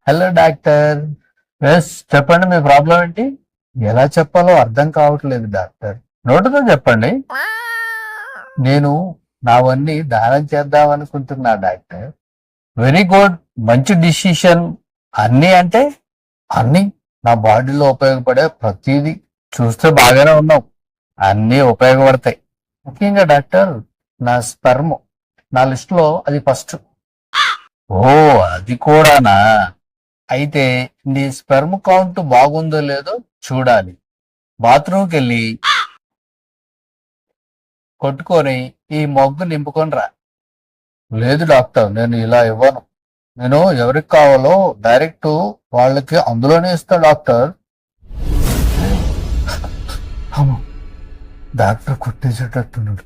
Hello doctor. Yes చెప్పండి, మీ problem ఏంటి? ఎలా చెప్పాలో అర్థం కావట్లేదు డాక్టర్. నోటితో చెప్పండి. నేను నావన్నీ దానం చేద్దాం అనుకుంటున్నా డాక్టర్. వెరీ గుడ్, మంచి డిసిషన్. అన్ని అంటే అన్ని నా బాడీలో ఉపయోగపడే ప్రతిదీ. చూస్తే బాగానే ఉన్నావు, అన్నీ ఉపయోగపడతాయి. ముఖ్యంగా డాక్టర్, నా స్పెర్మ్ నా లిస్ట్ లో అది ఫస్ట్. ఓ, అది కూడానా? అయితే నీ స్పెర్మ్ కౌంట్ బాగుందో లేదో చూడాలి. బాత్రూమ్కి వెళ్ళి కొట్టుకొని ఈ మొగ్గు నింపుకొని రా. లేదు డాక్టర్, నేను ఇలా ఇవ్వను. నేను ఎవరికి కావాలో డైరెక్ట్ వాళ్ళకి అందులోనే ఇస్తా డాక్టర్. అమ్మో, డాక్టర్ కొట్టేసేటట్టున్నాడు.